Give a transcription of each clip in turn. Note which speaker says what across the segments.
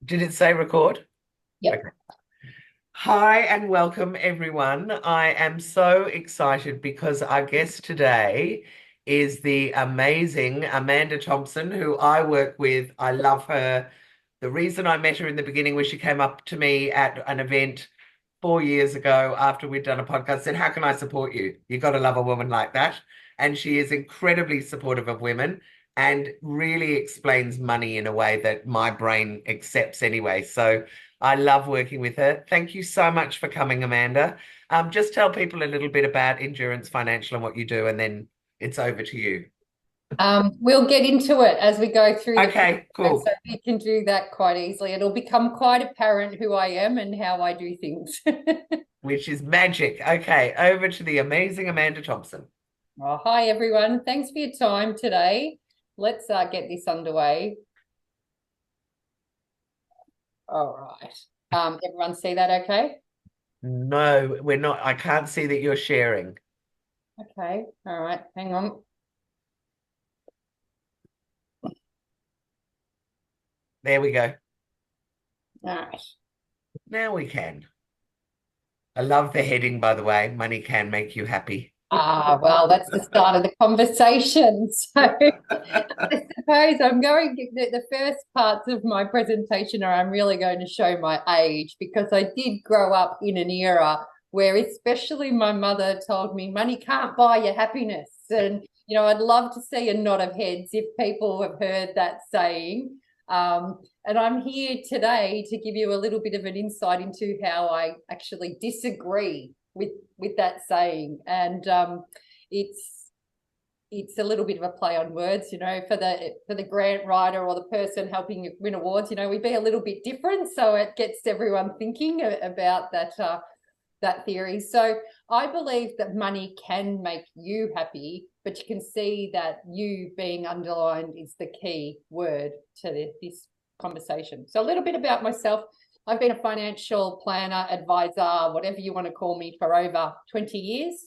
Speaker 1: Did it say record?
Speaker 2: Yep.
Speaker 1: Okay. Hi and welcome, everyone. I am so excited because our guest today is the amazing Amanda Thompson, who I work with. I love her. The reason I met her in the beginning was she came up to me at an event 4 years ago after we'd done a podcast, said, "How can I support you? You got to love a woman like that." And she is incredibly supportive of women and really explains money in a way that my brain accepts anyway. So I love working with her. Thank you so much for coming, Amanda. Just tell people a little bit about Endurance Financial and what you do, and then it's over to you.
Speaker 2: We'll get into it as we go through the
Speaker 1: Okay,
Speaker 2: process, so
Speaker 1: cool.
Speaker 2: you can do that quite easily. It'll become quite apparent who I am and how I do things.
Speaker 1: Which is magic. Okay, over to the amazing Amanda Thompson.
Speaker 2: Oh, hi, everyone. Thanks for your time today. Let's get this underway. All right. Everyone see that okay?
Speaker 1: No, we're not. I can't see that you're sharing.
Speaker 2: Okay. All right. Hang on.
Speaker 1: There we go.
Speaker 2: All right.
Speaker 1: Now we can. I love the heading, by the way. Money can make you happy.
Speaker 2: Well, that's the start of the conversation. So I suppose I'm going the first parts of my presentation are I'm really going to show my age because I did grow up in an era where especially my mother told me money can't buy your happiness. And, I'd love to see a nod of heads if people have heard that saying. And I'm here today to give you a little bit of an insight into how I actually disagree with that saying. And it's it's a little bit of a play on words, for the grant writer or the person helping you win awards. We be a little bit different, so it gets everyone thinking about that theory. So I believe that money can make you happy, but you can see that you being underlined is the key word to this conversation. So a little bit about myself. I've been a financial planner, advisor, whatever you want to call me, for over 20 years.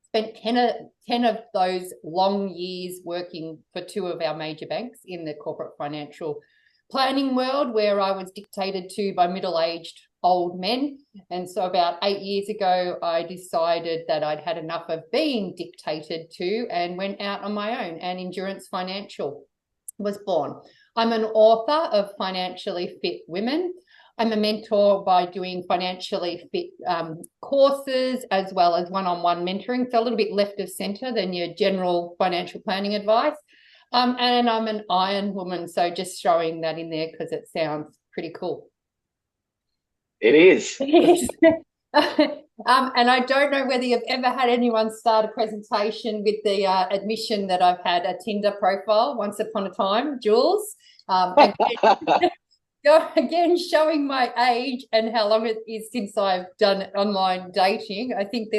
Speaker 2: Spent 10 of those long years working for two of our major banks in the corporate financial planning world, where I was dictated to by middle-aged old men. And so about 8 years ago, I decided that I'd had enough of being dictated to and went out on my own, and Endurance Financial was born. I'm an author of Financially Fit Women. I'm a mentor by doing financially fit courses as well as one-on-one mentoring, so a little bit left of centre than your general financial planning advice. And I'm an iron woman, so just throwing that in there because it sounds pretty cool.
Speaker 1: It is.
Speaker 2: It is. And I don't know whether you've ever had anyone start a presentation with the admission that I've had a Tinder profile once upon a time, Jules. Again, showing my age and how long it is since I've done online dating. I think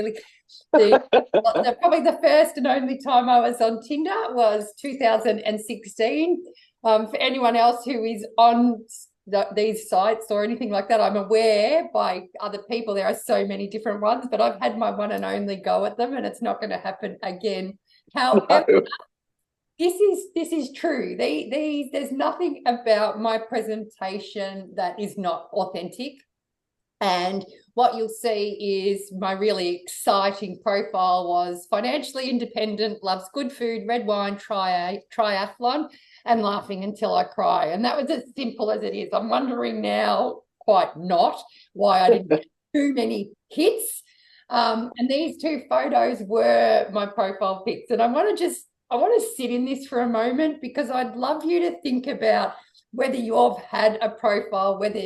Speaker 2: probably the first and only time I was on Tinder was 2016. For anyone else who is on these sites or anything like that, I'm aware by other people there are so many different ones, but I've had my one and only go at them, and it's not going to happen again. However,
Speaker 1: No.
Speaker 2: this is true. There's nothing about my presentation that is not authentic. And what you'll see is my really exciting profile was financially independent, loves good food, red wine, triathlon, and laughing until I cry. And that was as simple as it is. I'm wondering now, quite not, why I didn't get too many hits. And these two photos were my profile pics. And I want to sit in this for a moment because I'd love you to think about whether you've had a profile, whether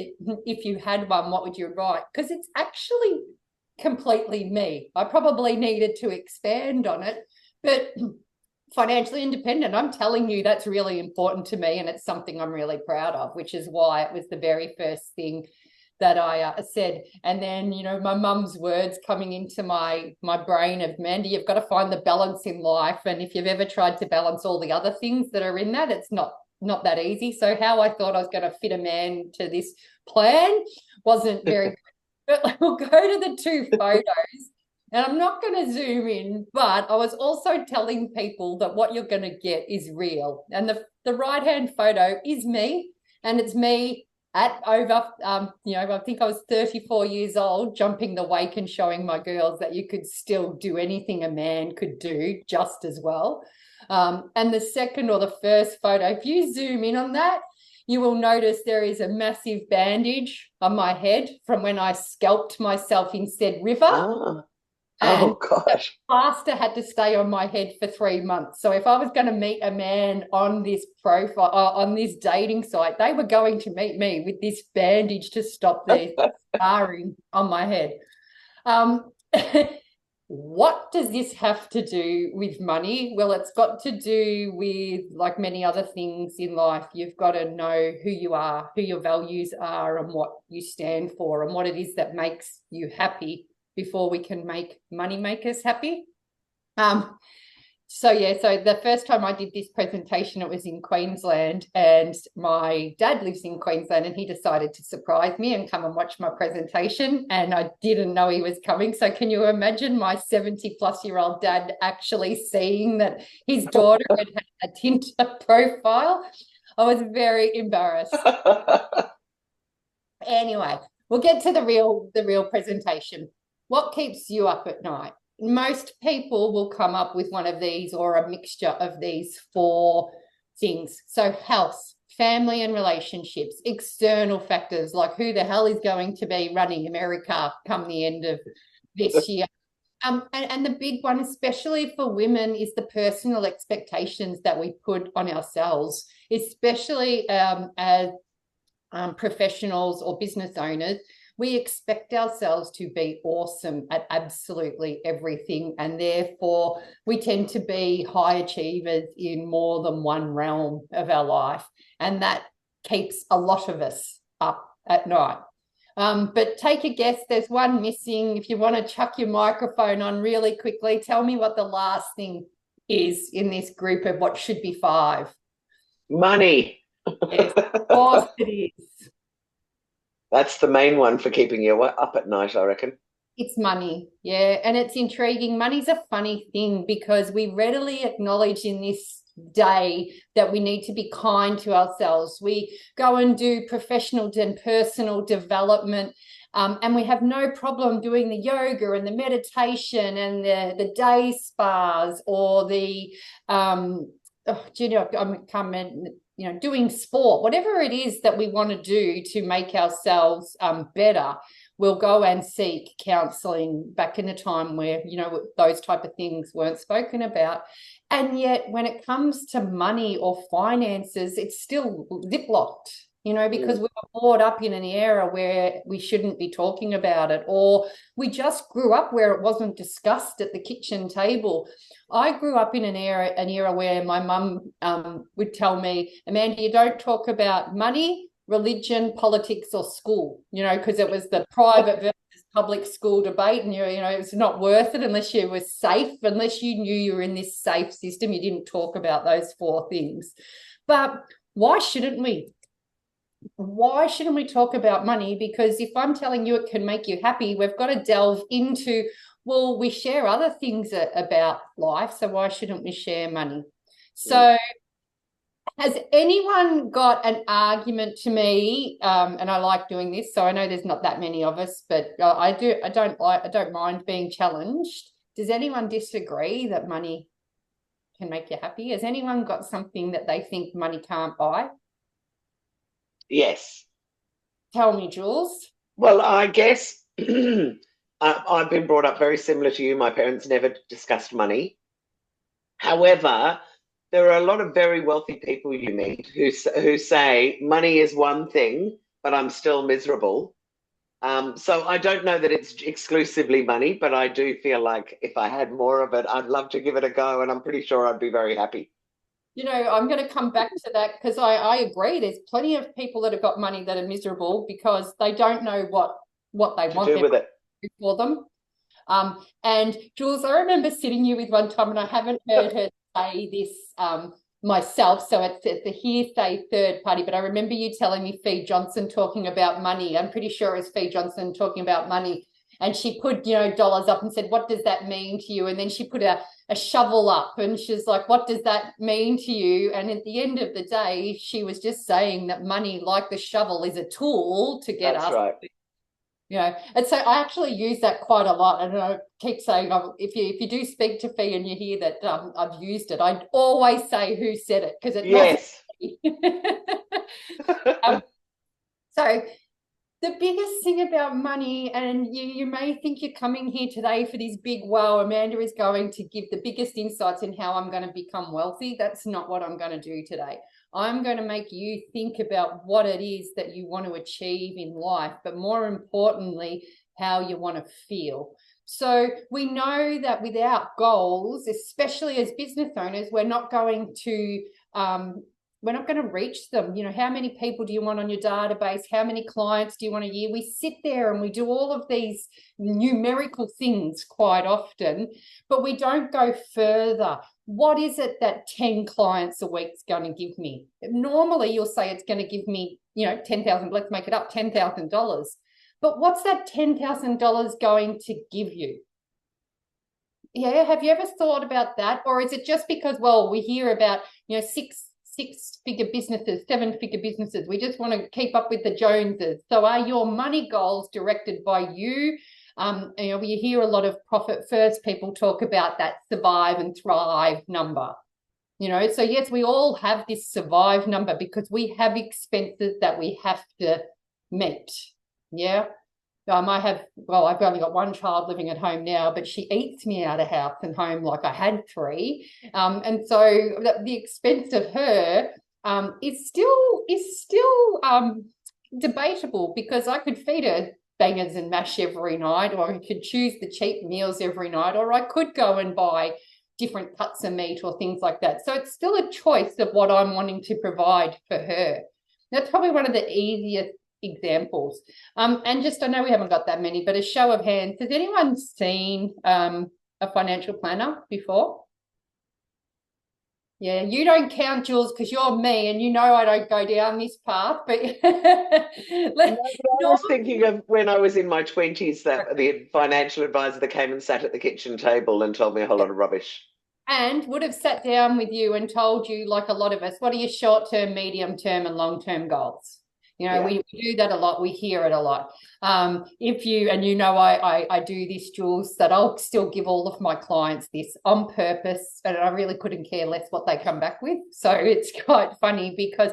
Speaker 2: if you had one, what would you write? Because it's actually completely me. I probably needed to expand on it, but financially independent, I'm telling you, that's really important to me, and it's something I'm really proud of, which is why it was the very first thing that I said. And then, my mum's words coming into my brain of, Mandy, you've got to find the balance in life. And if you've ever tried to balance all the other things that are in that, it's not that easy. So how I thought I was going to fit a man to this plan wasn't very good. But we'll go to the two photos. And I'm not going to zoom in, but I was also telling people that what you're going to get is real. And the right-hand photo is me, and it's me at over, I think I was 34 years old, jumping the wake and showing my girls that you could still do anything a man could do just as well. And the second or the first photo, if you zoom in on that, you will notice there is a massive bandage on my head from when I scalped myself in said river.
Speaker 1: Ah,
Speaker 2: And
Speaker 1: oh gosh.
Speaker 2: plaster had to stay on my head for 3 months. So if I was going to meet a man on this profile, on this dating site, they were going to meet me with this bandage to stop the scarring on my head. Um, what does this have to do with money? Well, it's got to do with, like many other things in life, you've got to know who you are, who your values are, and what you stand for, and what it is that makes you happy before we can make money make us happy. So the first time I did this presentation, it was in Queensland, and my dad lives in Queensland, and he decided to surprise me and come and watch my presentation, and I didn't know he was coming. So can you imagine my 70-plus-year-old dad actually seeing that his daughter had a Tinder profile? I was very embarrassed. Anyway, we'll get to the real presentation. What keeps you up at night? Most people will come up with one of these or a mixture of these four things. So health, family and relationships, external factors like who the hell is going to be running America come the end of this year. And the big one, especially for women, is the personal expectations that we put on ourselves, especially as professionals or business owners. We expect ourselves to be awesome at absolutely everything, and therefore we tend to be high achievers in more than one realm of our life, and that keeps a lot of us up at night. But take a guess, there's one missing. If you want to chuck your microphone on really quickly, tell me what the last thing is in this group of what should be five.
Speaker 1: Money.
Speaker 2: Yes, of course it is.
Speaker 1: That's the main one for keeping you up at night, I reckon.
Speaker 2: It's money, yeah. And it's intriguing. Money's a funny thing because we readily acknowledge in this day that we need to be kind to ourselves. We go and do professional and personal development, and we have no problem doing the yoga and the meditation and the day spas or the doing sport, whatever it is that we want to do to make ourselves better. We'll go and seek counselling back in a time where, those type of things weren't spoken about. And yet when it comes to money or finances, it's still ziplocked, because we were brought up in an era where we shouldn't be talking about it, or we just grew up where it wasn't discussed at the kitchen table. I grew up in an era where my mum would tell me, Amanda, you don't talk about money, religion, politics, or school, because it was the private versus public school debate, and it was not worth it unless you were safe, unless you knew you were in this safe system. You didn't talk about those four things. But why shouldn't we? Why shouldn't we talk about money? Because if I'm telling you it can make you happy, we've got to delve into, well, we share other things about life, so why shouldn't we share money? So has anyone got an argument to me? And I like doing this, so I know there's not that many of us, but I don't mind being challenged. Does anyone disagree that money can make you happy? Has anyone got something that they think money can't buy?
Speaker 1: Yes.
Speaker 2: Tell me, Jules.
Speaker 1: Well, I guess I've been brought up very similar to you. My parents never discussed money. However, there are a lot of very wealthy people you meet who say money is one thing, but I'm still miserable. So I don't know that it's exclusively money, but I do feel like if I had more of it, I'd love to give it a go, and I'm pretty sure I'd be very happy.
Speaker 2: I'm going to come back to that because I agree. There's plenty of people that have got money that are miserable because they don't know what they want
Speaker 1: to do with it
Speaker 2: for them. And Jules, I remember sitting you with one time, and I haven't heard her say this myself, so it's a hearsay third party, but I remember you telling me Fee Johnson talking about money. I'm pretty sure it's Fee Johnson talking about money. and she put, dollars up and said, what does that mean to you? And then she put a shovel up and she's like, what does that mean to you? And at the end of the day, she was just saying that money, like the shovel, is a tool to get
Speaker 1: That's
Speaker 2: us.
Speaker 1: right.
Speaker 2: And so I actually use that quite a lot. And I keep saying, if you do speak to Fee and you hear that I've used it, I always say who said it, because it wasn't
Speaker 1: Yes.
Speaker 2: me. um, so the biggest thing about money, and you may think you're coming here today for this big, wow, Amanda is going to give the biggest insights in how I'm going to become wealthy. That's not what I'm going to do today. I'm going to make you think about what it is that you want to achieve in life, but more importantly, how you want to feel. So we know that without goals, especially as business owners, we're not going to reach them. How many people do you want on your database? How many clients do you want a year? We sit there and we do all of these numerical things quite often, but we don't go further. What is it that 10 clients a week is going to give me? Normally you'll say it's going to give me, 10,000, let's make it up, $10,000. But what's that $10,000 going to give you? Yeah, have you ever thought about that? Or is it just because, well, we hear about, six-figure businesses, seven-figure businesses. We just want to keep up with the Joneses. So are your money goals directed by you? We hear a lot of profit first people talk about that survive and thrive number. So yes, we all have this survive number because we have expenses that we have to meet. Yeah. I've only got one child living at home now, but she eats me out of house and home like I had three. And so the expense of her is still debatable, because I could feed her bangers and mash every night, or I could choose the cheap meals every night, or I could go and buy different cuts of meat or things like that. So it's still a choice of what I'm wanting to provide for her. That's probably one of the easiest examples. And just, I know we haven't got that many, but a show of hands, has anyone seen a financial planner before? Yeah, you don't count, Jules, because you're me and I don't go down this path. But
Speaker 1: No, but I was thinking of when I was in my 20s, that the financial advisor that came and sat at the kitchen table and told me a whole lot of rubbish.
Speaker 2: And would have sat down with you and told you, like a lot of us, what are your short-term, medium-term and long-term goals? We do that a lot. We hear it a lot. I do this, Jules, that I'll still give all of my clients this on purpose, and I really couldn't care less what they come back with. So it's quite funny, because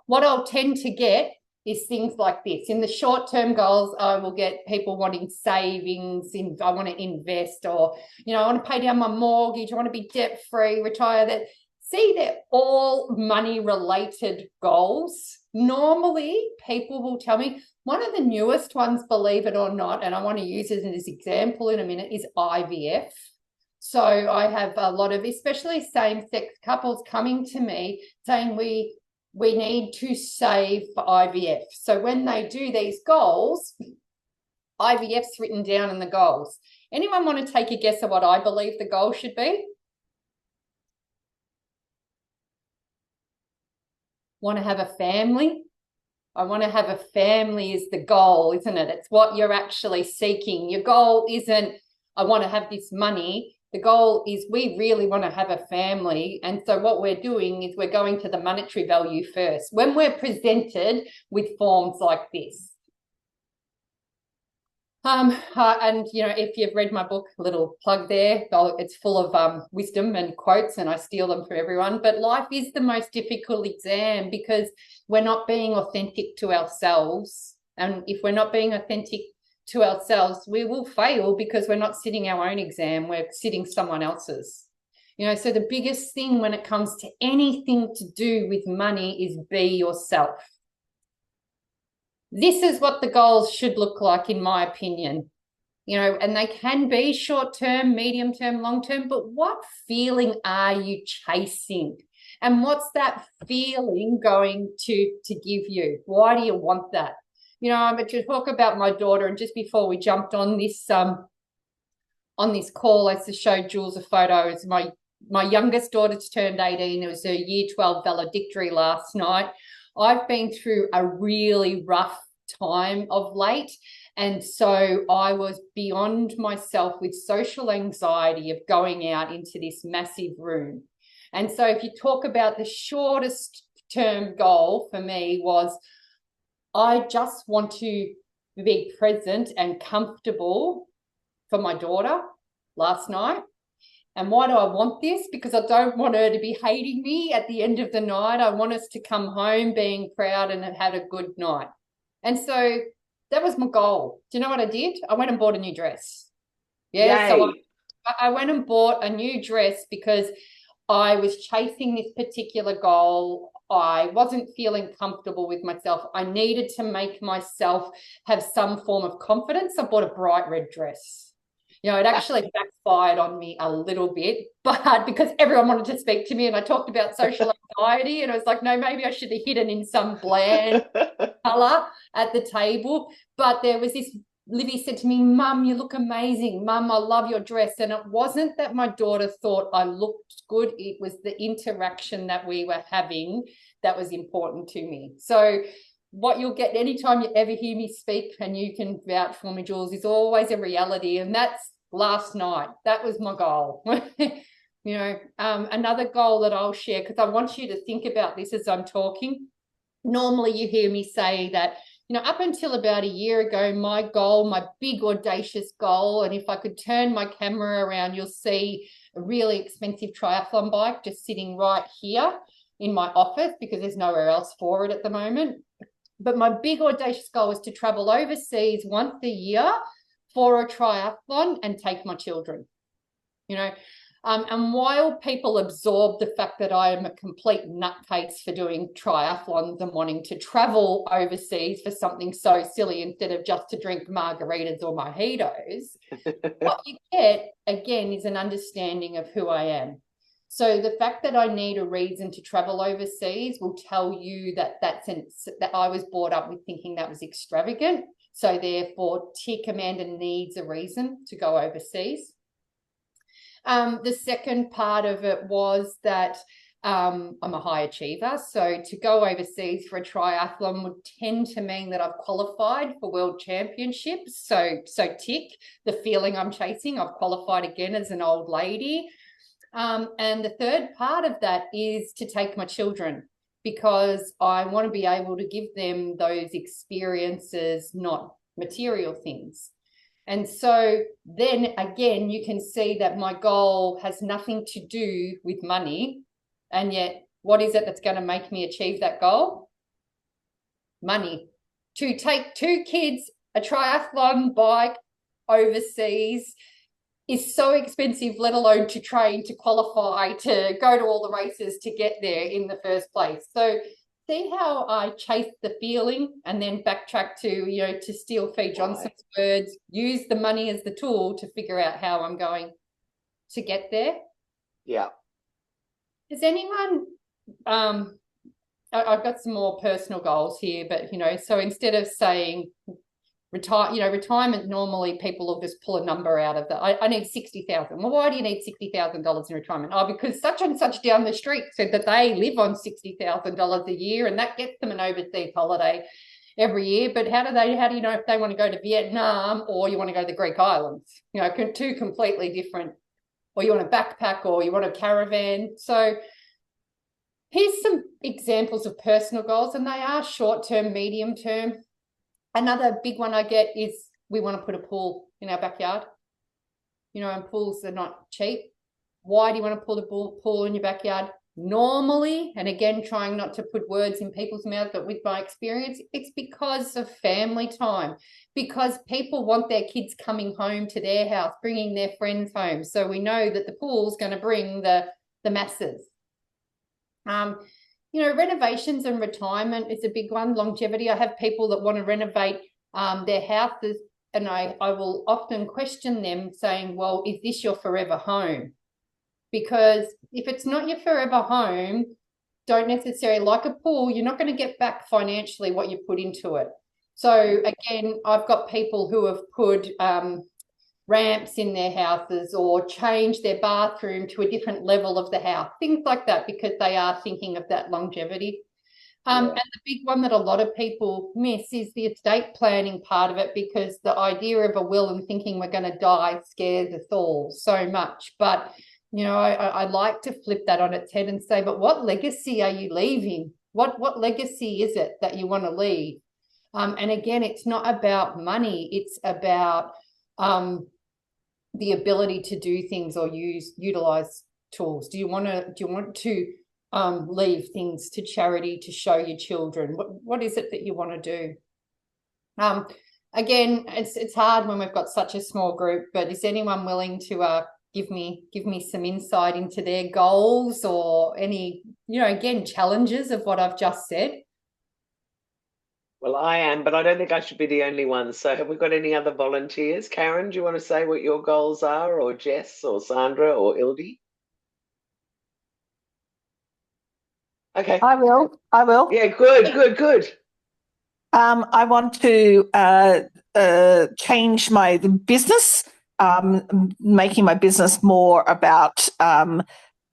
Speaker 2: what I'll tend to get is things like this. In the short-term goals, I will get people wanting savings, I want to invest, or, I want to pay down my mortgage, I want to be debt-free, retire. They're all money-related goals. Normally, people will tell me, one of the newest ones, believe it or not, and I want to use it as an example in a minute, is IVF. So I have a lot of, especially same-sex couples, coming to me saying we need to save for IVF. So when they do these goals, IVF's written down in the goals. Anyone want to take a guess at what I believe the goal should be? Want to have a family? I want to have a family is the goal, isn't it? It's what you're actually seeking. Your goal isn't, I want to have this money. The goal is, we really want to have a family. And so what we're doing is we're going to the monetary value first when we're presented with forms like this. And if you've read my book, little plug there, it's full of wisdom and quotes, and I steal them for everyone. But life is the most difficult exam, because we're not being authentic to ourselves. And if we're not being authentic to ourselves, we will fail, because we're not sitting our own exam, we're sitting someone else's. So the biggest thing when it comes to anything to do with money is be yourself. This is what the goals should look like, in my opinion. And they can be short-term, medium-term, long-term, but what feeling are you chasing? And what's that feeling going to give you? Why do you want that? I'm going to talk about my daughter, and just before we jumped on this call, I showed Jules a photo. It's my youngest daughter's turned 18. It was her year 12 valedictory last night. I've been through a really rough time of late. And so I was beyond myself with social anxiety of going out into this massive room. And so if you talk about the shortest term goal for me was, I just want to be present and comfortable for my daughter last night. And why do I want this? Because I don't want her to be hating me at the end of the night. I want us to come home being proud and have had a good night. And so that was my goal. Do you know what I did? I went and bought a new dress. Yeah, so
Speaker 1: Yay.
Speaker 2: I went and bought a new dress because I was chasing this particular goal. I wasn't feeling comfortable with myself. I needed to make myself have some form of confidence. I bought a bright red dress. You know, it actually backfired on me a little bit, but because everyone wanted to speak to me and I talked about social anxiety, and I was like, no, maybe I should have hidden in some bland color at the table. But there was this, Livy said to me, Mum, you look amazing. Mum, I love your dress. And it wasn't that my daughter thought I looked good. It was the interaction that we were having that was important to me. So what you'll get anytime you ever hear me speak, and you can vouch for me, Jules, is always a reality. And that's last night. That was my goal. You know, another goal that I'll share, because I want you to think about this as I'm talking. Normally you hear me say that, you know, up until about a year ago, my goal, my big audacious goal, and if I could turn my camera around, you'll see a really expensive triathlon bike just sitting right here in my office because there's nowhere else for it at the moment. But my big audacious goal was to travel overseas once a year for a triathlon and take my children, you know. And while people absorb the fact that I am a complete nutcase for doing triathlons and wanting to travel overseas for something so silly instead of just to drink margaritas or mojitos, what you get, again, is an understanding of who I am. So the fact that I need a reason to travel overseas will tell you that that I was brought up with thinking that was extravagant. So therefore, tick, Amanda needs a reason to go overseas. The second part of it was that I'm a high achiever. So to go overseas for a triathlon would tend to mean that I've qualified for world championships. So tick, the feeling I'm chasing, I've qualified again as an old lady. And the third part of that is to take my children, because I want to be able to give them those experiences, not material things. And so then again, you can see that my goal has nothing to do with money. And yet, what is it that's going to make me achieve that goal? Money. To take 2 kids, a triathlon bike overseas is so expensive, let alone to train, to qualify, to go to all the races to get there in the first place. So see how I chase the feeling and then backtrack to, you know, to steal Fee Johnson's words, use the money as the tool to figure out how I'm going to get there.
Speaker 1: Yeah.
Speaker 2: Has anyone, I've got some more personal goals here, but, you know, so instead of saying retirement, normally people will just pull a number out of that. I need 60,000. Well, why do you need $60,000 in retirement? Oh, because such and such down the street said that they live on $60,000 a year and that gets them an overseas holiday every year. But how do you know if they want to go to Vietnam or you want to go to the Greek islands? You know, 2 completely different, or you want a backpack or you want a caravan. So here's some examples of personal goals, and they are short-term, medium-term. Another big one I get is we want to put a pool in our backyard. You know, and pools are not cheap. Why do you want to put a pool in your backyard? Normally, and again, trying not to put words in people's mouths, but with my experience, it's because of family time, because people want their kids coming home to their house, bringing their friends home. So we know that the pool's going to bring the masses. You know, renovations and retirement is a big one. Longevity. I have people that want to renovate their houses, and I will often question them saying, well, is this your forever home? Because if it's not your forever home, don't necessarily, like a pool, you're not going to get back financially what you put into it. So again, I've got people who have put ramps in their houses or change their bathroom to a different level of the house, things like that, because they are thinking of that longevity. And the big one that a lot of people miss is the estate planning part of it, because the idea of a will and thinking we're going to die scares us all so much. But, I like to flip that on its head and say, but what legacy are you leaving? What legacy is it that you want to leave? And again, it's not about money. It's about the ability to do things or utilize tools. Do you want to leave things to charity to show your children? What is it that you want to do? Again, it's hard when we've got such a small group, but is anyone willing to give me some insight into their goals or any, again, challenges of what I've just said?
Speaker 1: Well, I am, but I don't think I should be the only one. So have we got any other volunteers? Karen, do you want to say what your goals are, or Jess, or Sandra, or Ildi? Okay.
Speaker 3: I will.
Speaker 1: Yeah, good, good, good.
Speaker 3: I want to change my business, making my business more about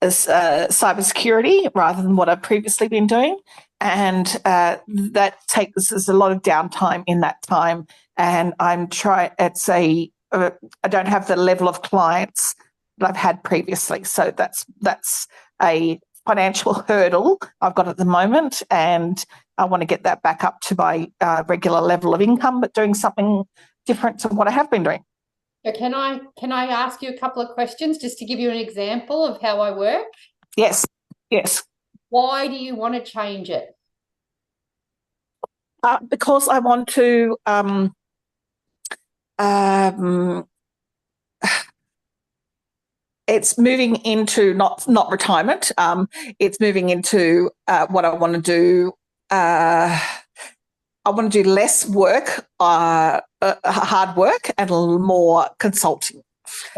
Speaker 3: cybersecurity rather than what I've previously been doing. And that takes us a lot of downtime in that time. And I don't have the level of clients that I've had previously. So that's a financial hurdle I've got at the moment, and I want to get that back up to my regular level of income, but doing something different to what I have been doing.
Speaker 2: So can I ask you a couple of questions just to give you an example of how I work?
Speaker 3: Yes.
Speaker 2: Why do you want to change it?
Speaker 3: Because I want to it's moving into not retirement. It's moving into what I want to do. I want to do less work, hard work, and a little more consulting.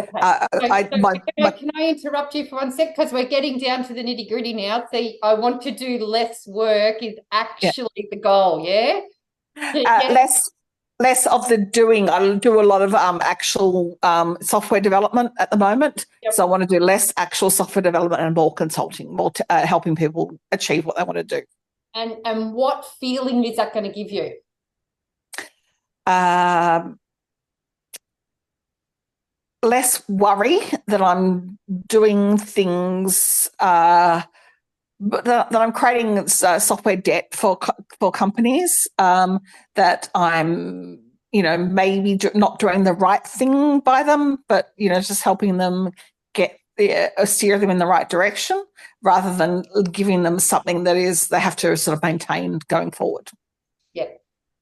Speaker 2: Okay. Can I interrupt you for one sec? Because we're getting down to the nitty gritty now. See, I want to do less work is actually the goal, yeah?
Speaker 3: Less of the doing. I do a lot of actual software development at the moment. Yep. So I want to do less actual software development and more consulting, more helping people achieve what they want to do.
Speaker 2: And what feeling is that going to give you?
Speaker 3: Less worry that I'm doing things, that I'm creating software debt for companies, that I'm, maybe not doing the right thing by them, but, just helping them steer them in the right direction rather than giving them something that they have to sort of maintain going forward.
Speaker 2: Yeah.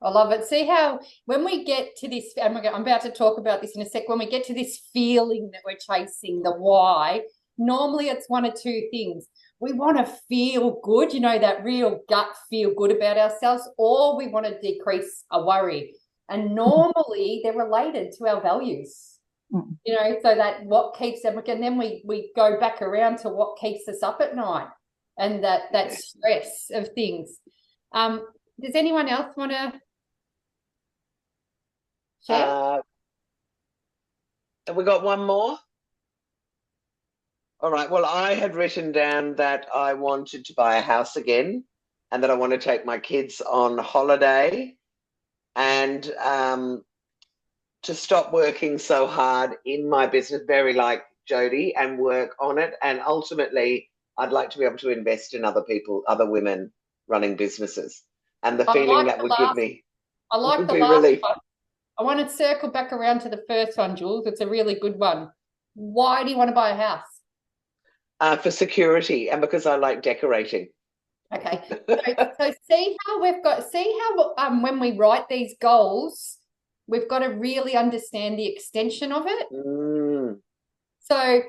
Speaker 2: I love it. See how when we get to this, and I'm about to talk about this in a sec, when we get to this feeling that we're chasing, the why, normally it's one or two things. We want to feel good, that real gut feel good about ourselves, or we want to decrease a worry. And normally they're related to our values, so that what keeps them, and then we go back around to what keeps us up at night and that stress of things. Does anyone else want to share?
Speaker 1: Have we got one more? All right. Well, I had written down that I wanted to buy a house again and that I want to take my kids on holiday and to stop working so hard in my business, very like Jodie, and work on it. And ultimately, I'd like to be able to invest in other people, other women running businesses. And the feeling that would give me
Speaker 2: would be relief. I want to circle back around to the first one, Jules. It's a really good one. Why do you want to buy a house?
Speaker 1: For security and because I like decorating.
Speaker 2: Okay. So see how when we write these goals, we've got to really understand the extension of it. So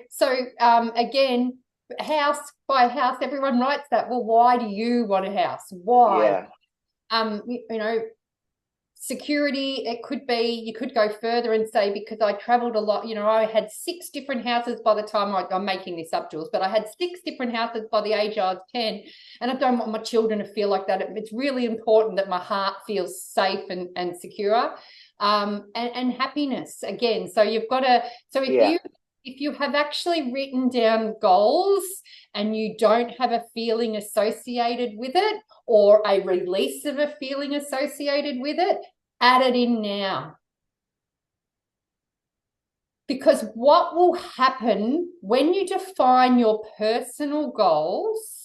Speaker 2: again, house by house, everyone writes that. Well, why do you want a house? Why? Yeah. Security, it could be, you could go further and say, because I traveled a lot, I had 6 different houses by the time I'm making this up, Jules, but I had 6 different houses by the age I was 10, and I don't want my children to feel like that. It's really important that my heart feels safe and secure, and happiness again. So you've got to, if you have actually written down goals and you don't have a feeling associated with it, or a release of a feeling associated with it, add it in now. Because what will happen when you define your personal goals,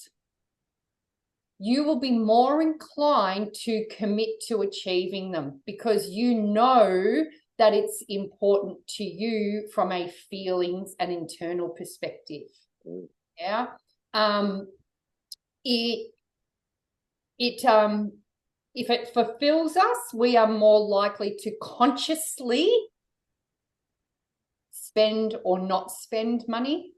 Speaker 2: you will be more inclined to commit to achieving them because you know that it's important to you from a feelings and internal perspective. Yeah. If it fulfills us, we are more likely to consciously spend or not spend money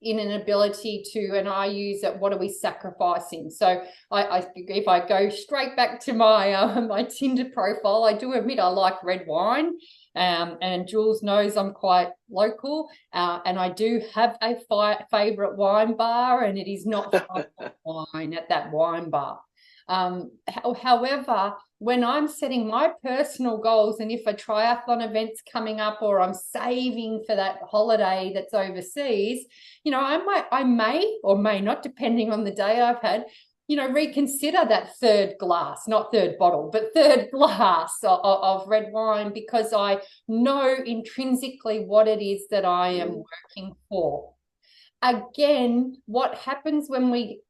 Speaker 2: in an ability to, and I use it, what are we sacrificing? So if I go straight back to my my Tinder profile, I do admit I like red wine, and Jules knows I'm quite local, and I do have a favourite wine bar, and it is not wine at that wine bar. However, when I'm setting my personal goals, and if a triathlon event's coming up or I'm saving for that holiday that's overseas, I may or may not, depending on the day I've had, reconsider that third glass, not third bottle, but third glass of red wine, because I know intrinsically what it is that I am working for. Again, what happens when we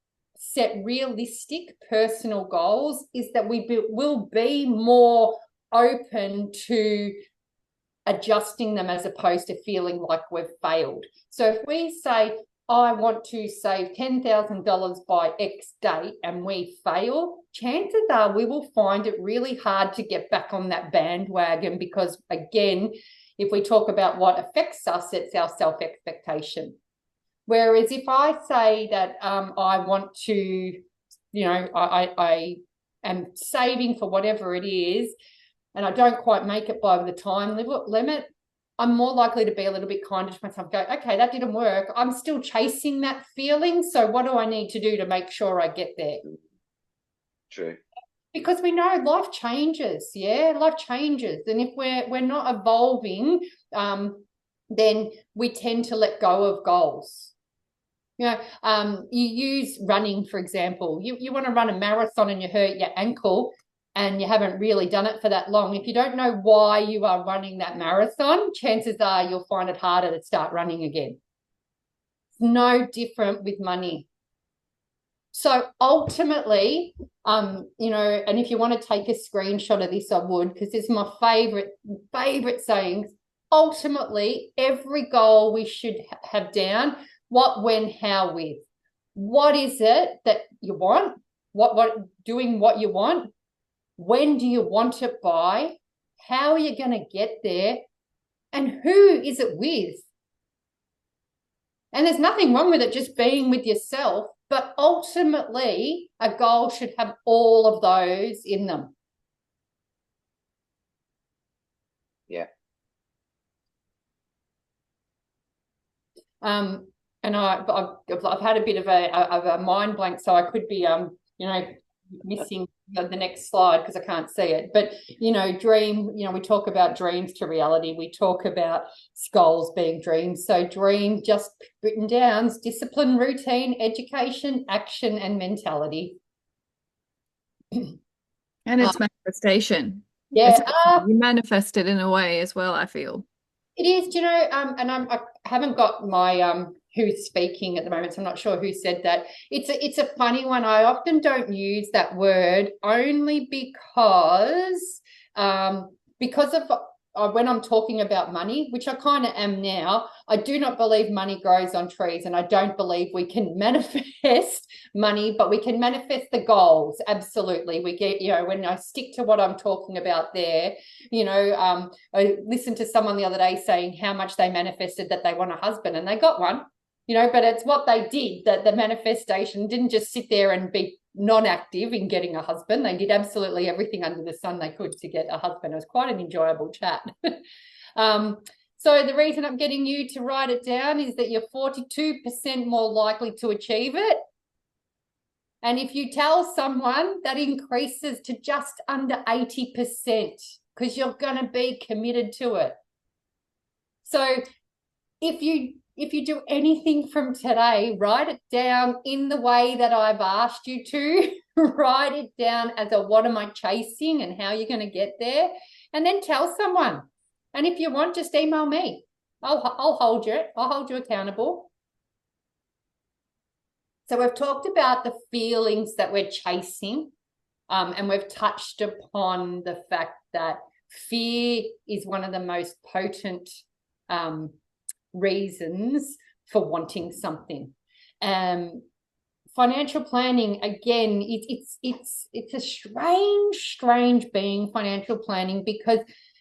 Speaker 2: set realistic personal goals is that we will be more open to adjusting them as opposed to feeling like we've failed. So if we say, I want to save $10,000 by X date, and we fail, chances are we will find it really hard to get back on that bandwagon because, again, if we talk about what affects us, it's our self-expectation. Whereas if I say that I want to, I am saving for whatever it is, and I don't quite make it by the time limit, I'm more likely to be a little bit kinder to myself, go, okay, that didn't work. I'm still chasing that feeling. So what do I need to do to make sure I get there?
Speaker 4: True.
Speaker 2: Because we know life changes. Yeah, life changes. And if we're not evolving, then we tend to let go of goals. You use running, for example. You want to run a marathon and you hurt your ankle and you haven't really done it for that long. If you don't know why you are running that marathon, chances are you'll find it harder to start running again. It's no different with money. So ultimately, and if you want to take a screenshot of this, I would, because it's my favorite sayings. Ultimately, every goal we should have down: what, when, how, with. What is it that you want? Doing what you want? When do you want it by? How are you going to get there? And who is it with? And there's nothing wrong with it just being with yourself, but ultimately a goal should have all of those in them.
Speaker 4: Yeah.
Speaker 2: And I've had a bit of a mind blank, so I could be missing the next slide because I can't see it. But dream. We talk about dreams to reality. We talk about goals being dreams. So dream, just written down, is discipline, routine, education, action, and mentality.
Speaker 5: And it's manifestation.
Speaker 2: Yeah,
Speaker 5: you manifest it in a way as well, I feel.
Speaker 2: It is, and I haven't got my who's speaking at the moment, so I'm not sure who said that. It's a funny one. I often don't use that word only because of when I'm talking about money, which I kind of am now. I do not believe money grows on trees, and I don't believe we can manifest money, but we can manifest the goals. Absolutely. We get, when I stick to what I'm talking about there, I listened to someone the other day saying how much they manifested that they want a husband, and they got one, but it's what they did, that the manifestation didn't just sit there and be non-active in getting a husband. They did absolutely everything under the sun they could to get a husband. It was quite an enjoyable chat. So the reason I'm getting you to write it down is that you're 42% more likely to achieve it. And if you tell someone, that increases to just under 80% because you're going to be committed to it. So if you do anything from today, write it down in the way that I've asked you to. Write it down as a what am I chasing and how you're going to get there, and then tell someone. And if you want, just email me. I'll hold you. I'll hold you accountable. So we've talked about the feelings that we're chasing, and we've touched upon the fact that fear is one of the most potent reasons for wanting something. Financial planning, again, it's a strange being, financial planning, because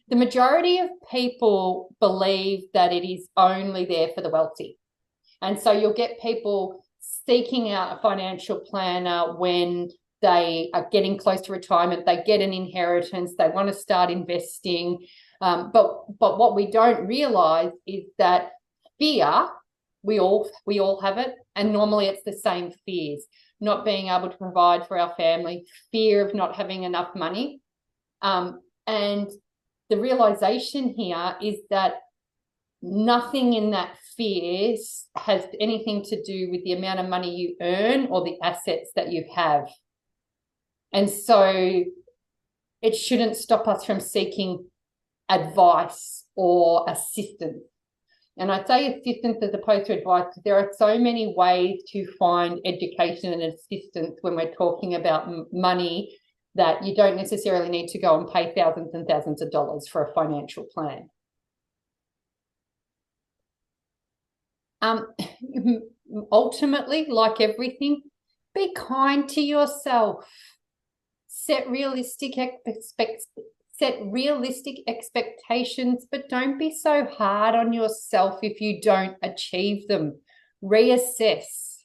Speaker 2: the majority of people believe that it is only there for the wealthy. And so you'll get people seeking out a financial planner when they are getting close to retirement, they get an inheritance, they want to start investing. But what we don't realize is that fear, we all have it, and normally it's the same fears: not being able to provide for our family, fear of not having enough money. And the realization here is that nothing in that fear has anything to do with the amount of money you earn or the assets that you have. And so it shouldn't stop us from seeking advice or assistance. And I say assistance as opposed to advice because there are so many ways to find education and assistance when we're talking about money, that you don't necessarily need to go and pay thousands and thousands of dollars for a financial plan. Ultimately, like everything, be kind to yourself. Set realistic expectations, but don't be so hard on yourself if you don't achieve them. Reassess.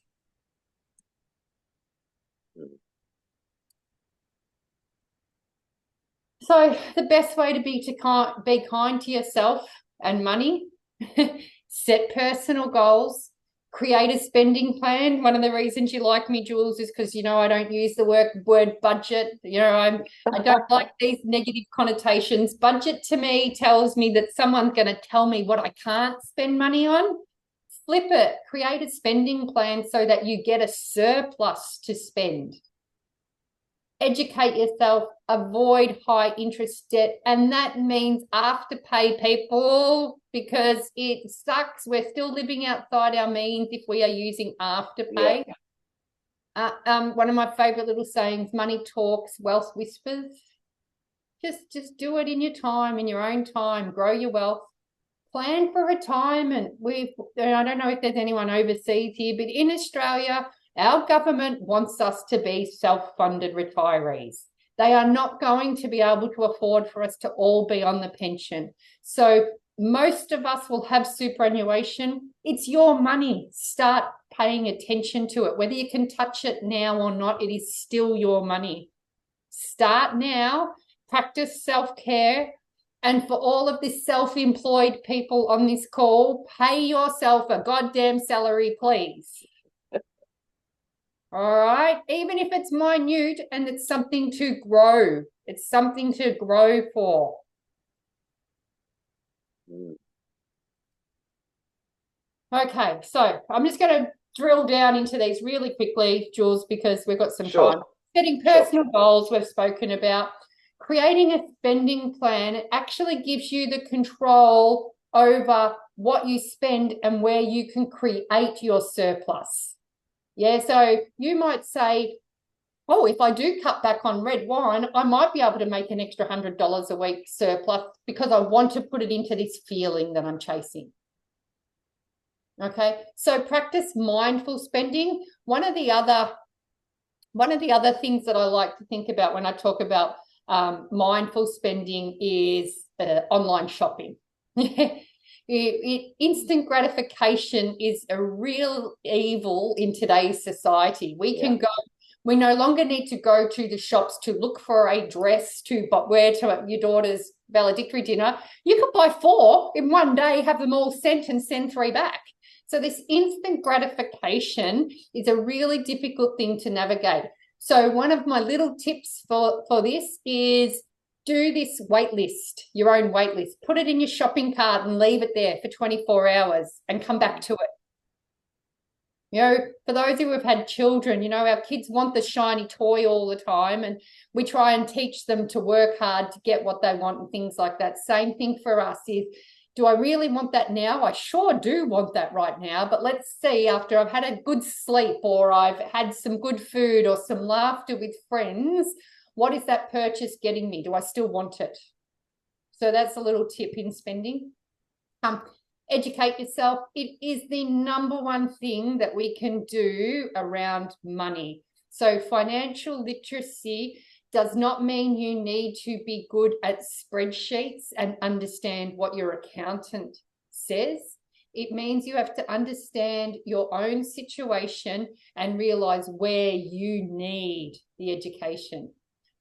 Speaker 2: So the best way to be kind to yourself and money, set personal goals, create a spending plan. One of the reasons you like me, Jules, is because, I don't use the word budget. I don't like these negative connotations. Budget to me tells me that someone's going to tell me what I can't spend money on. Flip it. Create a spending plan so that you get a surplus to spend. Educate yourself, avoid high interest debt, and that means afterpay, people, because it sucks. We're still living outside our means if we are using afterpay. Yeah. One of my favorite little sayings: money talks, wealth whispers. Just do it in your time, in your own time. Grow your wealth. Plan for retirement. I don't know if there's anyone overseas here, but in Australia, our government wants us to be self-funded retirees. They are not going to be able to afford for us to all be on the pension. So most of us will have superannuation. It's your money. Start paying attention to it. Whether you can touch it now or not, it is still your money. Start now. Practice self-care. And for all of the self-employed people on this call, pay yourself a goddamn salary, please. All right, even if it's minute and it's something to grow, it's something to grow for. Okay, so I'm just going to drill down into these really quickly, Jules, because we've got some time. Setting personal goals, we've spoken about. Creating a spending plan, it actually gives you the control over what you spend and where you can create your surplus. Yeah, so you might say, oh, if I do cut back on red wine, I might be able to make an extra $100 a week surplus because I want to put it into this feeling that I'm chasing. Okay, so practice mindful spending. One of the other things that I like to think about when I talk about mindful spending is online shopping. Instant gratification is a real evil in today's society. We no longer need to go to the shops to look for a dress to wear to your daughter's valedictory dinner. You could buy 4 in one day, have them all sent and send 3 back. So this instant gratification is a really difficult thing to navigate. So one of my little tips for this is do this wait list, your own wait list. Put it in your shopping cart and leave it there for 24 hours and come back to it. You know, for those who have had children, you know, our kids want the shiny toy all the time, and we try and teach them to work hard to get what they want and things like that. Same thing for us is, do I really want that now? I sure do want that right now, but let's see, after I've had a good sleep or I've had some good food or some laughter with friends, what is that purchase getting me? Do I still want it? So that's a little tip in spending. Educate yourself. It is the number one thing that we can do around money. So financial literacy does not mean you need to be good at spreadsheets and understand what your accountant says. It means you have to understand your own situation and realize where you need the education.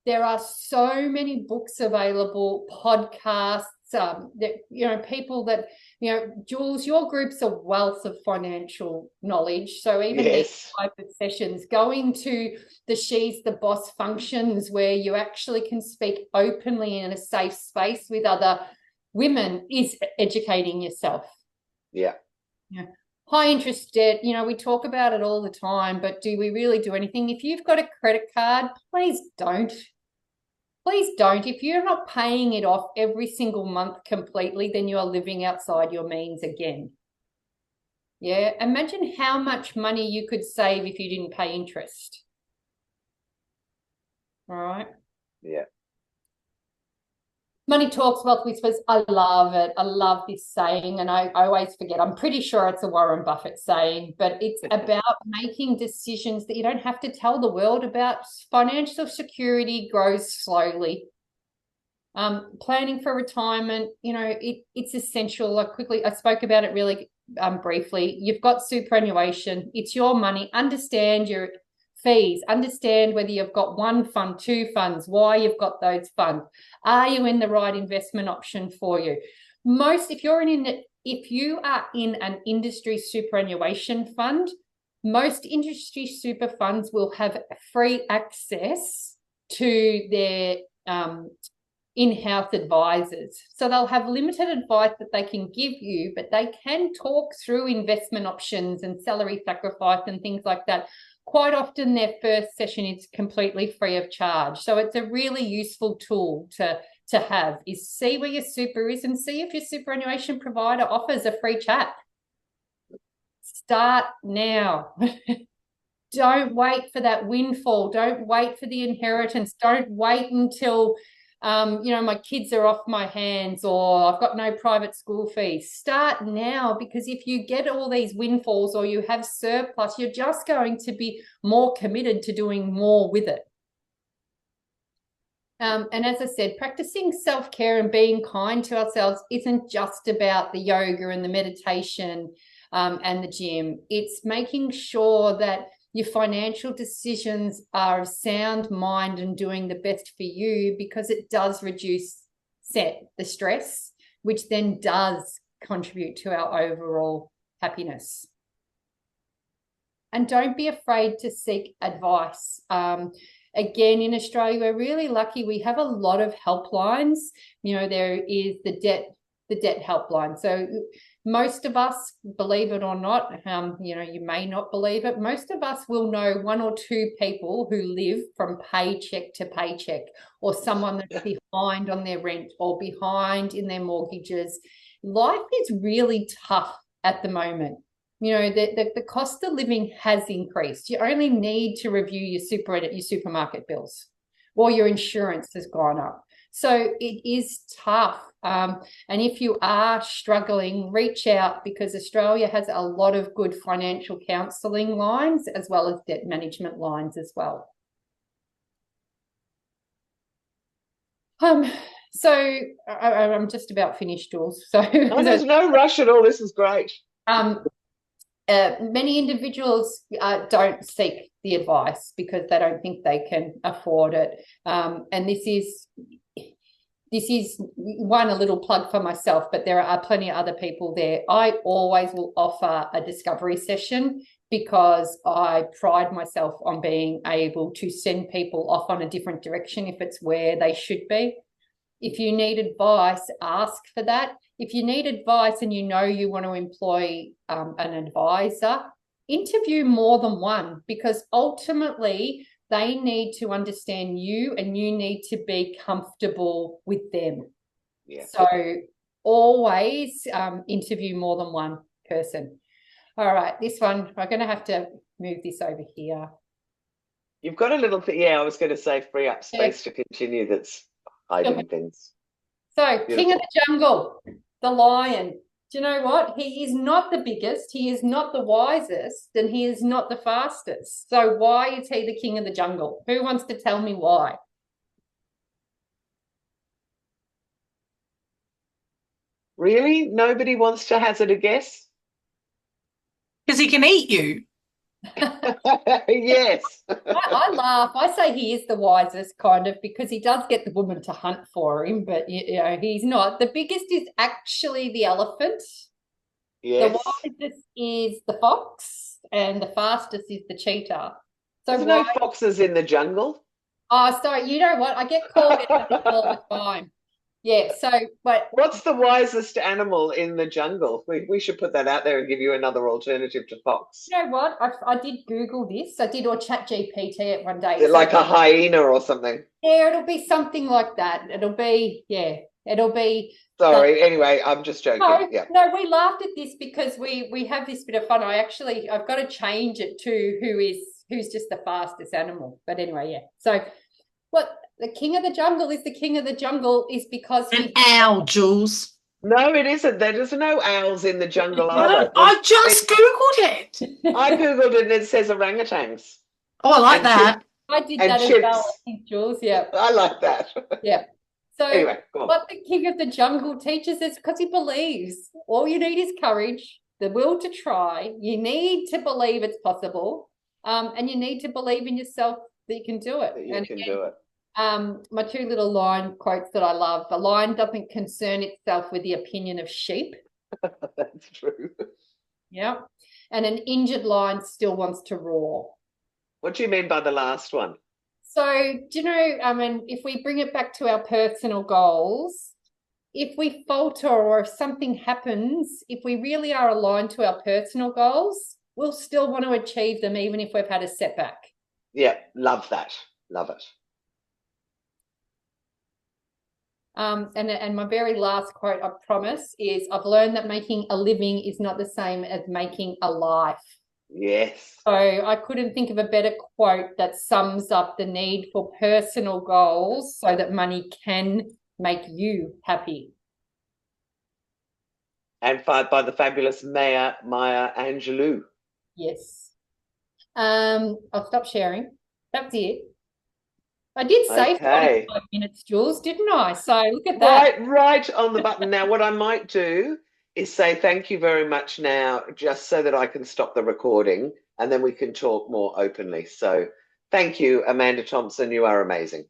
Speaker 2: There are so many books available, podcasts, that, you know, people that, you know, Jules, your group's a wealth of financial knowledge. So even these type of sessions, going to the She's the Boss functions where you actually can speak openly in a safe space with other women is educating yourself.
Speaker 4: Yeah.
Speaker 2: Yeah. High interest debt, you know, we talk about it all the time, but do we really do anything? If you've got a credit card, please don't. Please don't. If you're not paying it off every single month completely, then you are living outside your means again. Yeah. Imagine how much money you could save if you didn't pay interest. All right.
Speaker 4: Yeah.
Speaker 2: Money talks, wealth whispers. I love it. I love this saying, and I always forget. I'm pretty sure it's a Warren Buffett saying, but it's about making decisions that you don't have to tell the world about. Financial security grows slowly. Planning for retirement, you know, it's essential. I spoke about it really briefly. You've got superannuation. It's your money. Understand your fees, understand whether you've got one fund, two funds, why you've got those funds. Are you in the right investment option for you? If you are in an industry superannuation fund, most industry super funds will have free access to their in-house advisors. So they'll have limited advice that they can give you, but they can talk through investment options and salary sacrifice and things like that. Quite often their first session is completely free of charge. So it's a really useful tool to have, is see where your super is and see if your superannuation provider offers a free chat. Start now. Don't wait for that windfall. Don't wait for the inheritance. Don't wait until you know, my kids are off my hands or I've got no private school fees. Start now, because if you get all these windfalls or you have surplus, you're just going to be more committed to doing more with it. And as I said, practicing self-care and being kind to ourselves isn't just about the yoga and the meditation and the gym. It's making sure that your financial decisions are of sound mind and doing the best for you, because it does reduce the stress, which then does contribute to our overall happiness. And don't be afraid to seek advice. Again, in Australia, we're really lucky. We have a lot of helplines. You know, there is the debt helpline. So most of us, believe it or not, you know, you may not believe it, most of us will know one or two people who live from paycheck to paycheck, or someone that's behind on their rent or behind in their mortgages. Life is really tough at the moment. You know, the cost of living has increased. You only need to review your supermarket bills, or your insurance has gone up. So it is tough. And if you are struggling, reach out, because Australia has a lot of good financial counselling lines as well as debt management lines as well. So I'm just about finished, Jules. So
Speaker 4: there's no rush at all. This is great.
Speaker 2: Many individuals don't seek the advice because they don't think they can afford it. And this is one, a little plug for myself, but there are plenty of other people there. I always will offer a discovery session because I pride myself on being able to send people off on a different direction if it's where they should be. If you need advice, ask for that. If you need advice and you know you want to employ an advisor, interview more than one, because ultimately they need to understand you and you need to be comfortable with them.
Speaker 4: Yeah.
Speaker 2: So always interview more than one person. All right, this one, I'm going to have to move this over here.
Speaker 4: You've got a little thing. Yeah, I was going to say free up space to continue that's hiding things.
Speaker 2: So, King of the Jungle, the lion. Do you know what? He is not the biggest, he is not the wisest, and he is not the fastest. So why is he the king of the jungle? Who wants to tell me why?
Speaker 4: Really? Nobody wants to hazard a guess?
Speaker 6: Because he can eat you.
Speaker 4: Yes.
Speaker 2: I laugh. I say he is the wisest, kind of, because he does get the woman to hunt for him, but you know, he's not. The biggest is actually the elephant.
Speaker 4: Yes.
Speaker 2: The wisest is the fox, and the fastest is the cheetah. So
Speaker 4: There's no foxes in the jungle.
Speaker 2: Oh, sorry. You know what? I get called out all the time. Yeah. So, but
Speaker 4: What's the wisest animal in the jungle? We should put that out there and give you another alternative to fox.
Speaker 2: you know what? I did Google this. I did, or chat GPT it one day.
Speaker 4: Is it like a hyena or something?
Speaker 2: Yeah, it'll be something like that. It'll be, yeah, it'll be.
Speaker 4: Sorry. Anyway, I'm just joking.
Speaker 2: No,
Speaker 4: Yeah.
Speaker 2: no, we laughed at this because we have this bit of fun. I've got to change it to who's just the fastest animal. But anyway, yeah. So what the king of the jungle is the king of the jungle is because
Speaker 6: An owl, Jules.
Speaker 4: No, it isn't. There's no owls in the jungle
Speaker 6: No,
Speaker 4: either.
Speaker 6: I just Googled it.
Speaker 4: I Googled it and it says orangutans.
Speaker 6: Oh, I like
Speaker 4: And
Speaker 6: that.
Speaker 2: I did
Speaker 4: and
Speaker 2: that as
Speaker 4: chimps.
Speaker 2: well, I think, Jules. Yeah.
Speaker 4: I like that.
Speaker 2: Yeah. So
Speaker 4: Anyway, go on.
Speaker 2: what the king of the jungle teaches is because he believes all you need is courage, the will to try. You need to believe it's possible. And you need to believe in yourself that you can do it.
Speaker 4: You
Speaker 2: And
Speaker 4: can
Speaker 2: again,
Speaker 4: do it.
Speaker 2: my two little lion quotes that I love. A lion doesn't concern itself with the opinion of sheep.
Speaker 4: That's true.
Speaker 2: Yeah. And an injured lion still wants to roar.
Speaker 4: What do you mean by the last one?
Speaker 2: So, do you know, I mean, if we bring it back to our personal goals, if we falter or if something happens, if we really are aligned to our personal goals, we'll still want to achieve them even if we've had a setback.
Speaker 4: Yeah, love that. Love it.
Speaker 2: And my very last quote, I promise, is I've learned that making a living is not the same as making a life.
Speaker 4: Yes.
Speaker 2: So I couldn't think of a better quote that sums up the need for personal goals so that money can make you happy.
Speaker 4: And by the fabulous Maya Angelou.
Speaker 2: Yes. I'll stop sharing. That's it. I did say
Speaker 4: Okay.
Speaker 2: 45 minutes, Jules, didn't I? So look at that.
Speaker 4: Right on the button. Now, what I might do is say thank you very much now, just so that I can stop the recording and then we can talk more openly. So thank you, Amanda Thompson. You are amazing.